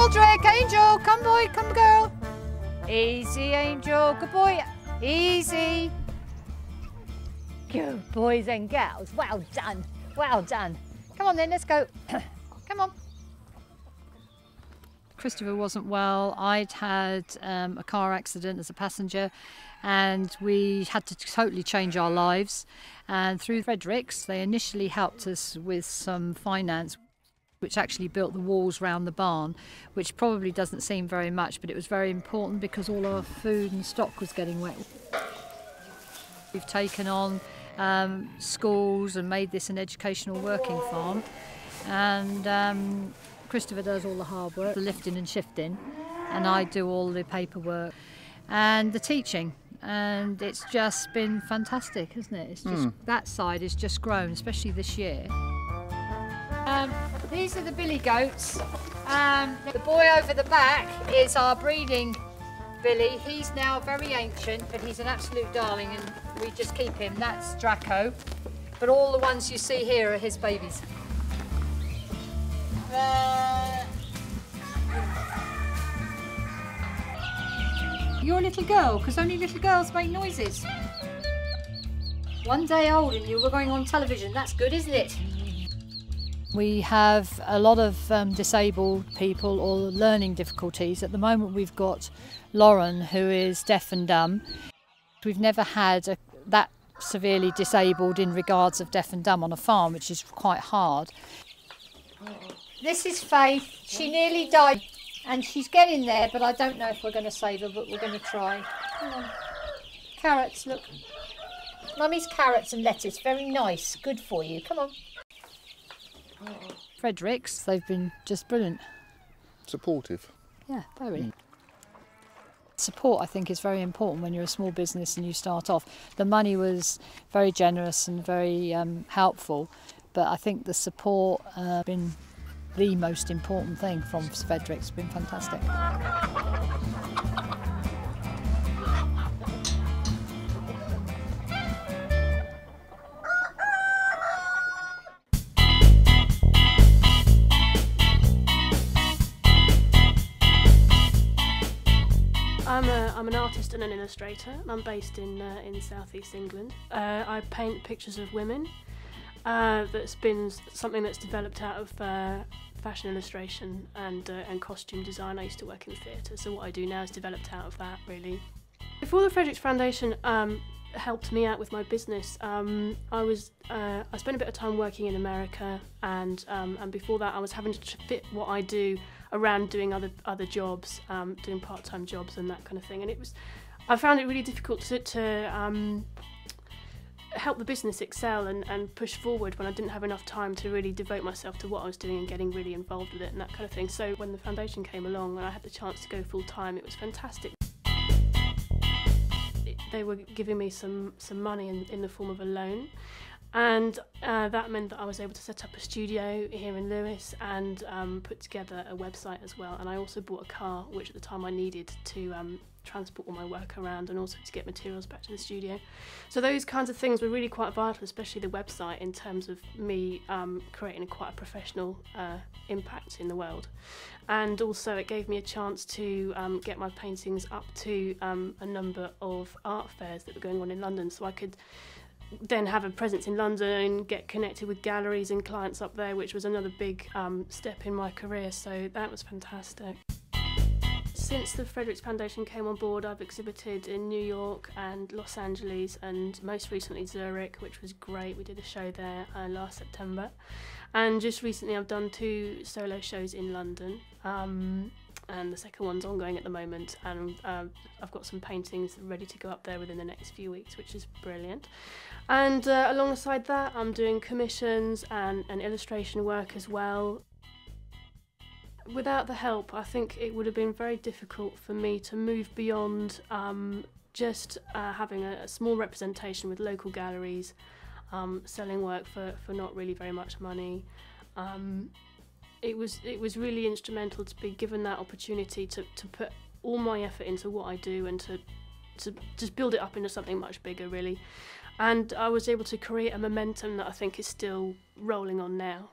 Aldrich, Angel, come boy, come girl. Easy, Angel, good boy. Easy. Good boys and girls, well done, well done. Come on then, let's go. Come on. Christopher wasn't well. I'd had a car accident as a passenger and we had to totally change our lives. And through Fredericks, they initially helped us with some finance, which actually built the walls round the barn, which probably doesn't seem very much, but it was very important because all our food and stock was getting wet. We've taken on schools and made this an educational working farm. And Christopher does all the hard work, the lifting and shifting, and I do all the paperwork and the teaching. And it's just been fantastic, hasn't it? It's just that side has just grown, especially this year. These are the billy goats. The boy over the back is our breeding Billy. He's now very ancient, but he's an absolute darling, and we just keep him. That's Draco. But all the ones you see here are his babies. You're a little girl, because only little girls make noises. 1 day old and you were going on television. That's good, isn't it? We have a lot of disabled people or learning difficulties. At the moment we've got Lauren, who is deaf and dumb. We've never had that severely disabled in regards of deaf and dumb on a farm, which is quite hard. This is Faith. She nearly died and she's getting there, but I don't know if we're going to save her, but we're going to try. Come on. Carrots, look. Mummy's carrots and lettuce, very nice, good for you. Come on. Fredericks, they've been just brilliant. Supportive. Yeah, very. Support, I think, is very important when you're a small business and you start off. The money was very generous and very helpful, but I think the support has been the most important thing from Fredericks. It's been fantastic. I'm an artist and an illustrator, and I'm based in South East England. I paint pictures of women. That's been something that's developed out of fashion illustration and costume design. I used to work in theatre, so what I do now is developed out of that, really. Before the Fredericks Foundation helped me out with my business, I spent a bit of time working in America, and before that I was having to fit what I do around doing other jobs, doing part-time jobs and that kind of thing, and I found it really difficult to help the business excel and push forward when I didn't have enough time to really devote myself to what I was doing and getting really involved with it and that kind of thing. So when the foundation came along and I had the chance to go full-time, it was fantastic. They were giving me some money in the form of a loan, and that meant that I was able to set up a studio here in Lewes and put together a website as well. And I also bought a car, which at the time I needed to transport all my work around and also to get materials back to the studio. So those kinds of things were really quite vital, especially the website, in terms of me creating quite a professional impact in the world. And also it gave me a chance to get my paintings up to a number of art fairs that were going on in London, so I could then have a presence in London and get connected with galleries and clients up there, which was another big step in my career, so that was fantastic. Since the Fredericks Foundation came on board, I've exhibited in New York and Los Angeles and most recently Zurich, which was great. We did a show there last September. And just recently I've done 2 solo shows in London, and the second one's ongoing at the moment, and I've got some paintings ready to go up there within the next few weeks, which is brilliant. And alongside that I'm doing commissions and illustration work as well. Without the help, I think it would have been very difficult for me to move beyond just having a small representation with local galleries, selling work for not really very much money. It was really instrumental to be given that opportunity to put all my effort into what I do and to just build it up into something much bigger, really. And I was able to create a momentum that I think is still rolling on now.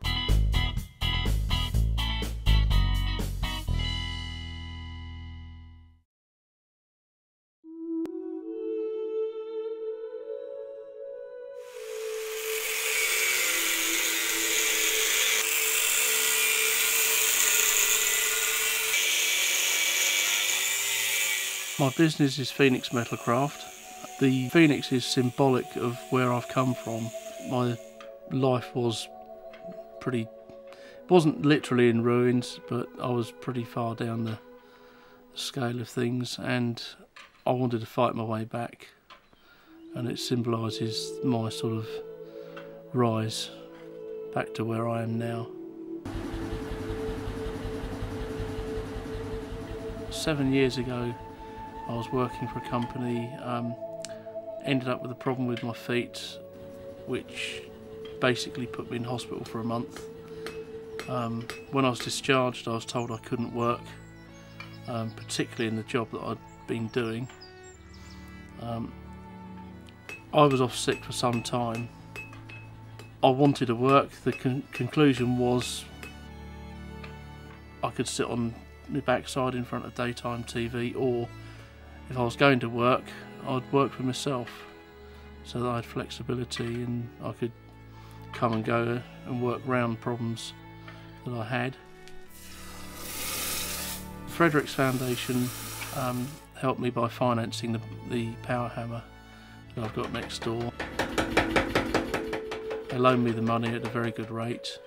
My business is Phoenix Metalcraft. The phoenix is symbolic of where I've come from. My life was wasn't literally in ruins, but I was pretty far down the scale of things, and I wanted to fight my way back, and it symbolises my sort of rise back to where I am now. 7 years ago I was working for a company, ended up with a problem with my feet which basically put me in hospital for a month. When I was discharged I was told I couldn't work, particularly in the job that I'd been doing. I was off sick for some time. I wanted to work. The conclusion was I could sit on my backside in front of daytime TV, or if I was going to work, I'd work for myself so that I had flexibility and I could come and go and work around problems that I had. Fredericks Foundation helped me by financing the power hammer that I've got next door. They loaned me the money at a very good rate.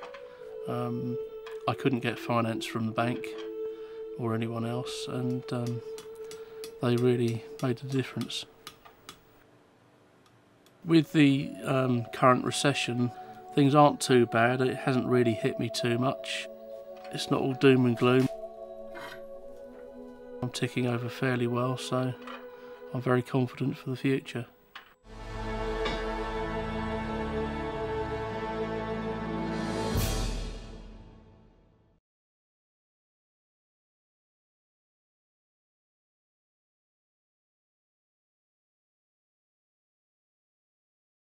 I couldn't get finance from the bank or anyone else, and they really made a difference. With the current recession, things aren't too bad. It hasn't really hit me too much. It's not all doom and gloom. I'm ticking over fairly well, so I'm very confident for the future.